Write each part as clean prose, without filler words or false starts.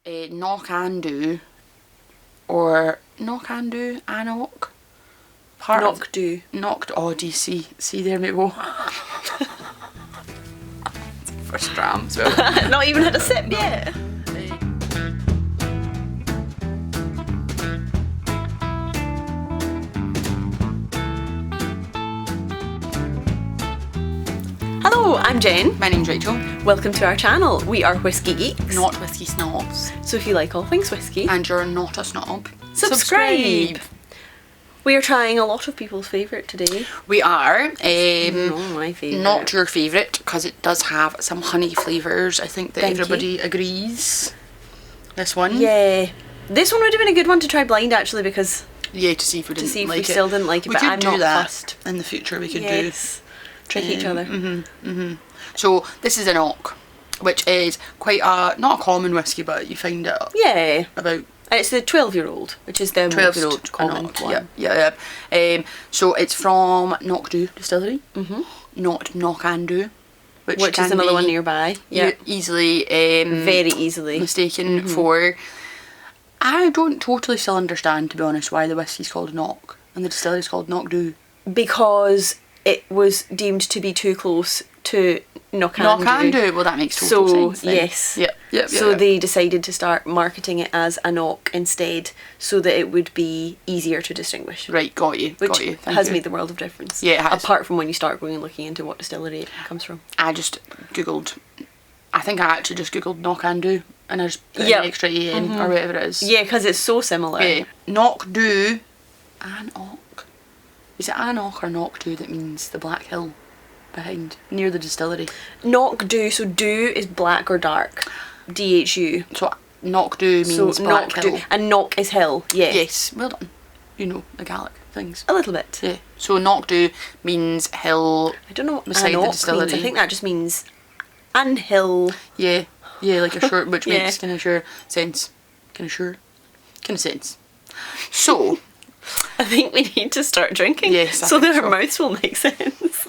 AnCnoc or AnCnoc. AnCnoc. Knocked. Oh, do you see? See there, mate? Whoa. First dram as well. Not even had a sip yet. Hello, I'm Jen. My name's Rachel. Welcome to our channel. We are Whiskey Geeks. Not whiskey snobs. So if you like all things whiskey, And you're not a snob, subscribe. We are trying a lot of people's favourite today. We are. Not my favourite. Not your favourite, because it does have some honey flavours. I think that Thank everybody agrees. This one. Yeah. This one would have been a good one to try blind actually, because Yeah, to see if we didn't see if like we it. still didn't like it, We but could I'm do not that fussed. in the future. We could Yes. Trick each other. So this is AnCnoc, which is quite not a common whiskey, but you find it Yeah. about It's the 12-year-old, which is the 12-year-old most common one. Yeah. So it's from Knockdo Distillery, not Knockando, which Which can is another be one nearby. Yeah. easily Very easily. mistaken for. I don't totally still understand, to be honest, why the whiskey's called Knock and the distillery's called Knockdo. Because it was deemed to be too close to Knockando. Knockando. Well, that makes total sense. Then. Yes. Yep. So they decided to start marketing it as AnCnoc instead, so that it would be easier to distinguish. Right, got you. Which Thank has you. made the world of difference. Yeah, it has. Apart from when you start going and looking into what distillery it comes from. I just googled. I think I actually just googled Knockando and I just put Yep. an extra EN or whatever it is. Yeah, because it's so similar. Yeah. Knockdo AnCnoc. Is it AnCnoc or Knockdo that means the Black Hill behind near the distillery? Knockdo, so do is black or dark. DHU. So Knockdo means So Black Knockdo. Hill. And knock is hill. Yeah. Yes, well done. You know the Gaelic things. A little bit. Yeah. So Knockdo means hill. I don't know what Beside the AnCnoc distillery. means. I think that just means Anhill. Yeah, like a short, which Yeah. makes kind of sense. Kind of sense. So. I think we need to start drinking. Yes, I so think that our so. mouths will make sense.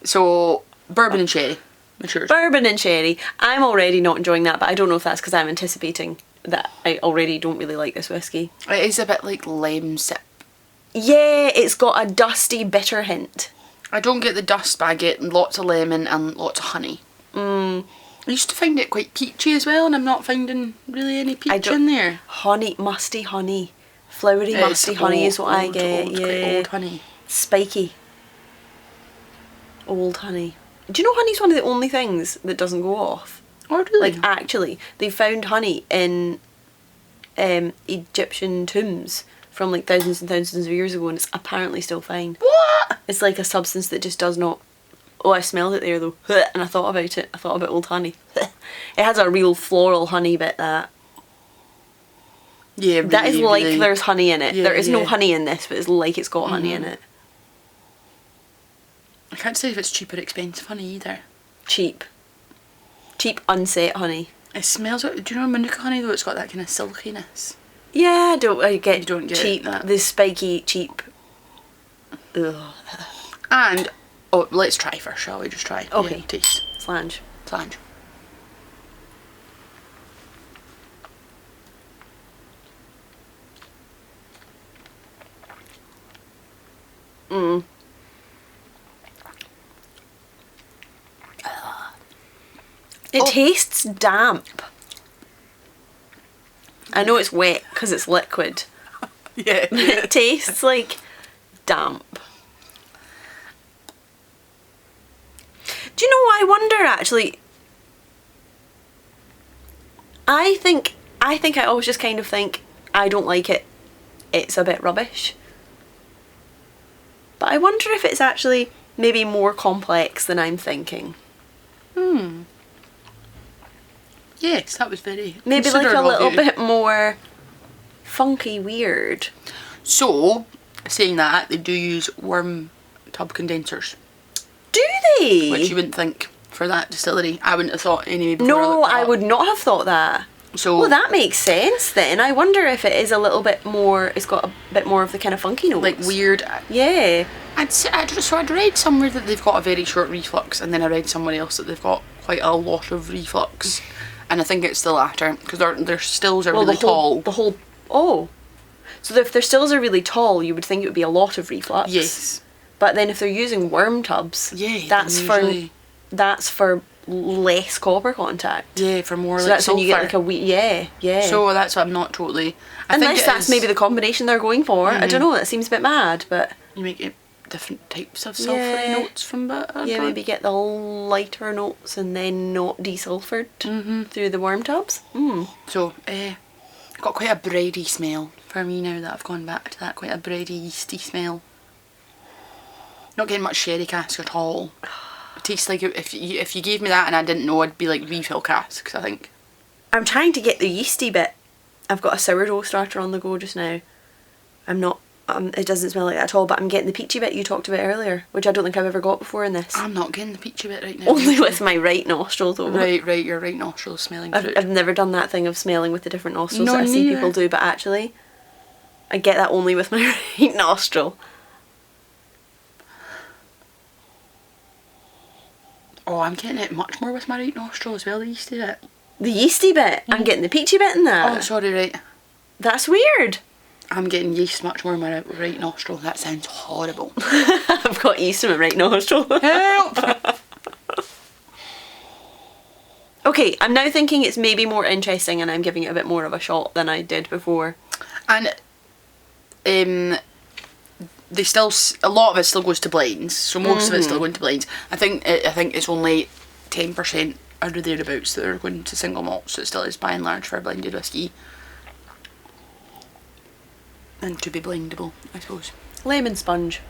So, bourbon and sherry. Matures. Bourbon and sherry. I'm already not enjoying that, but I don't know if that's because I'm anticipating that I already don't really like this whiskey. It is a bit like lime sip. Yeah, it's got a dusty, bitter hint. I don't get the dust, but I get lots of lemon and lots of honey. I used to find it quite peachy as well, and I'm not finding really any peach in there. Honey, musty honey. Flowery, It's musty honey is what I get. Old, yeah. quite old honey. Spiky. Old honey. Do you know honey's one of the only things that doesn't go off? Oh, really? Like, actually, they found honey in Egyptian tombs from like thousands and thousands of years ago, and it's apparently still fine. What? It's like a substance that just does not... Oh, I smelled it there though, and I thought about it. I thought about old honey. It has a real floral honey bit, that. Yeah, really, That is like really. there's honey in it. Yeah, There is no yeah. honey in this, but it's like it's got honey in it. I can't say if it's cheap or expensive honey either. Cheap. Cheap, unset honey. It smells like... Do you know Manuka honey though? It's got that kind of silkiness. Yeah, I get You don't get cheap. that. The spiky, cheap. Ugh. And... Oh, let's try first, shall we? Just try. Okay. Yeah, taste. Flange. Flange. It tastes damp. I know it's wet because it's liquid. Yeah. It tastes like damp. Do you know what I wonder actually? I think I always just kind of think I don't like it. It's a bit rubbish. But I wonder if it's actually maybe more complex than I'm thinking. Yes, that was very... Maybe like considerate a of little you. bit more funky weird. So, saying that, they do use worm tub condensers, Do they? which you wouldn't think for that distillery. I wouldn't have thought anyway. before No, looked it I up. would not have thought that. So, Well, that makes sense then. I wonder if it is a little bit more, it's got a bit more of the kind of funky notes. like weird. Yeah. I'd read somewhere that they've got a very short reflux, and then I read somewhere else that they've got quite a lot of reflux. And I think it's the latter, because their stills are really tall. So if their stills are really tall, you would think it would be a lot of reflux. Yes. But then if they're using worm tubs, that's for less copper contact. Yeah, for more so like that's sulfur. when you get like a wee, yeah. So that's what I'm not totally... Unless that's maybe the combination they're going for. I don't know, that seems a bit mad, but... You make it different types of sulphury notes from that. Yeah, maybe get the lighter notes and then not desulfured through the worm tubs. So, got quite a bready smell for me now that I've gone back to that. Quite a bready, yeasty smell. Not getting much sherry cask at all. It tastes like if you gave me that and I didn't know, I'd be like refill casks, I think. I'm trying to get the yeasty bit. I've got a sourdough starter on the go just now. I'm not... it doesn't smell like that at all, but I'm getting the peachy bit you talked about earlier, which I don't think I've ever got before in this. I'm not getting the peachy bit right now. Only with my right nostril though. Right, your right nostril smelling fruit. I've never done that thing of smelling with the different nostrils that I see people do, but actually I get that only with my right nostril. Oh, I'm getting it much more with my right nostril as well, the yeasty bit. The yeasty bit? I'm getting the peachy bit in that. Oh, sorry, right. That's weird. I'm getting yeast much more in my right nostril. That sounds horrible. I've got yeast in my right nostril. Help! Okay, I'm now thinking it's maybe more interesting and I'm giving it a bit more of a shot than I did before. And they still, a lot of it still goes to blinds, so most of it's still going to blinds. I think it's only 10% or thereabouts that are going to single malt, so it still is by and large for a blended whisky. And to be blendable, I suppose. Lemon sponge.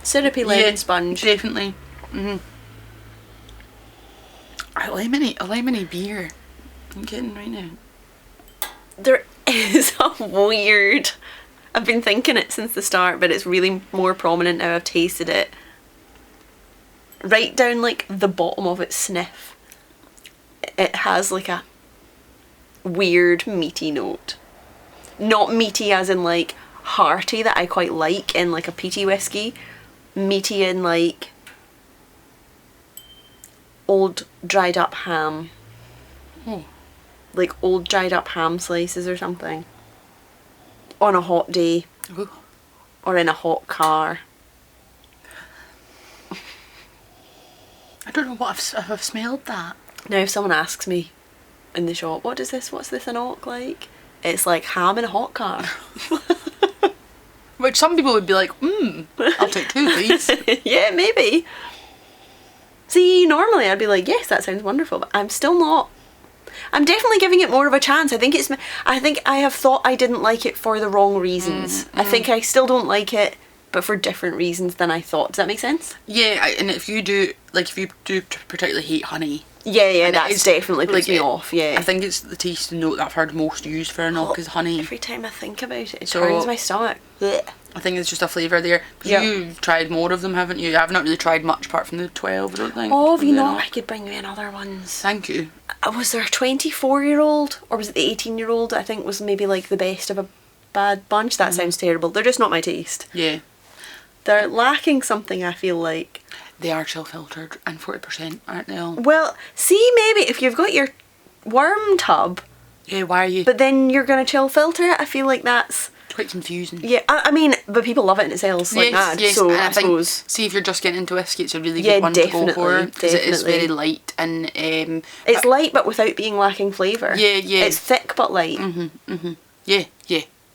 Syrupy lemon sponge. Definitely. A lemony beer. I'm getting right now. There is a weird... I've been thinking it since the start, but it's really more prominent now I've tasted it. Right down like the bottom of its sniff, it has like a weird meaty note. Not meaty as in like hearty that I quite like in like a peaty whiskey. Meaty in like old dried up ham. Like old dried up ham slices or something. On a hot day. Ooh. Or in a hot car. I don't know what if I've smelled that. Now if someone asks me in the shop, what's this AnCnoc like? It's like ham in a hot car. Which some people would be like, I'll take two, please. Yeah, maybe. See, normally I'd be like, yes, that sounds wonderful, but I'm still not. I'm definitely giving it more of a chance. I think I have thought I didn't like it for the wrong reasons. I think I still don't like it, but for different reasons than I thought. Does that make sense? Yeah, and if you do particularly hate honey. Yeah, that's definitely puts me off, yeah. I think it's the taste and note that I've heard most used for AnCnoc is honey. Every time I think about it, it turns my stomach. Blech. I think it's just a flavour there. You've tried more of them, haven't you? I've not really tried much apart from the 12, I don't think. Oh, have you not? I could bring you in other ones. Thank you. Was there a 24-year-old? Or was it the 18-year-old I think was maybe like the best of a bad bunch? That sounds terrible. They're just not my taste. Yeah. They're lacking something, I feel like. They are chill filtered and 40%, aren't they all? Well, see, maybe if you've got your worm tub... Yeah, why are you... But then you're going to chill filter it, I feel like that's... quite confusing. Yeah, I mean, but people love it and it sells like mad, so and I suppose... See, if you're just getting into whiskey, it's a really good one to go for. Because it is very light and... it's light but without being lacking flavour. Yeah. It's thick but light. Yeah,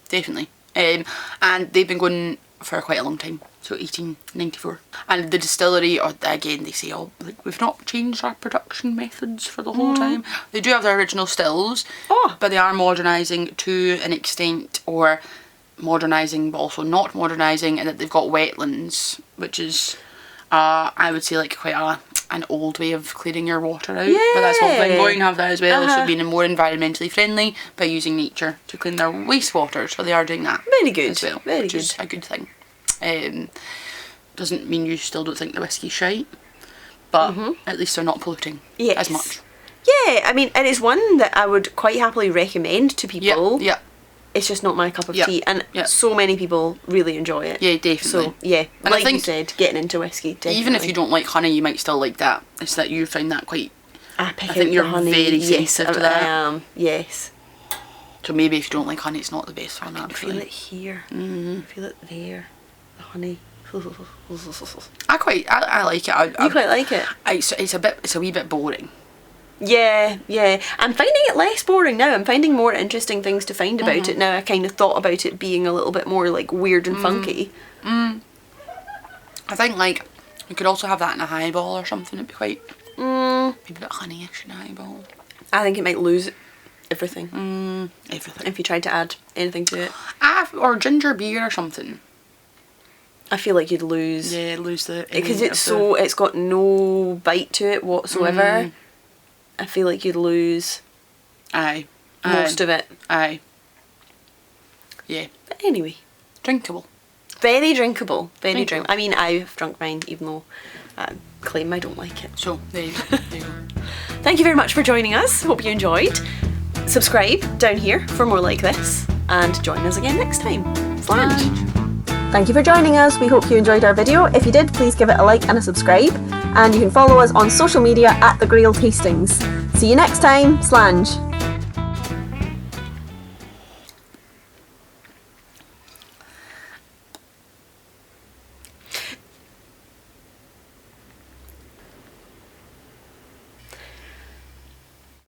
definitely. And they've been going for quite a long time. So 1894. And the distillery, again, they say, we've not changed our production methods for the whole time. They do have their original stills, but they are modernising to an extent, or modernising but also not modernising, and that they've got wetlands, which is, I would say, like quite an old way of clearing your water out. But that's what Glengoyne have that as well, so being more environmentally friendly by using nature to clean their wastewater. So they are doing that. Very good. As well, which is a good thing. Doesn't mean you still don't think the whiskey's shite, but at least they're not polluting as much. Yeah, I mean, and it's one that I would quite happily recommend to people. Yeah. It's just not my cup of tea, and so many people really enjoy it. Yeah, definitely. So, yeah, and like you said, getting into whiskey, definitely. Even if you don't like honey, you might still like that. It's that you find that quite I pick I think out you're the honey. very Yes, sensitive to that. I am. Yes. So maybe if you don't like honey, it's not the best one, I actually. feel it here. I feel it there. The honey. I like it. You quite like it? It's a wee bit boring. Yeah, yeah. I'm finding it less boring now. I'm finding more interesting things to find about it now. I kind of thought about it being a little bit more like weird and funky. I think like you could also have that in a highball or something. It'd be quite maybe a bit honeyish in a highball. I think it might lose everything. Everything. If you tried to add anything to it. Or ginger beer or something. I feel like you'd lose. Yeah, lose the Because it's got no bite to it whatsoever. I feel like you'd lose most of it. Aye. Yeah. But anyway. Drinkable. Very drinkable. Very drink. I mean, I've drunk mine even though I claim I don't like it. So, there you go. Thank you very much for joining us. Hope you enjoyed. Subscribe down here for more like this. And join us again next time. Slange. Thank you for joining us. We hope you enjoyed our video. If you did, please give it a like and a subscribe. And you can follow us on social media at The Grail Tastings. See you next time. Slange.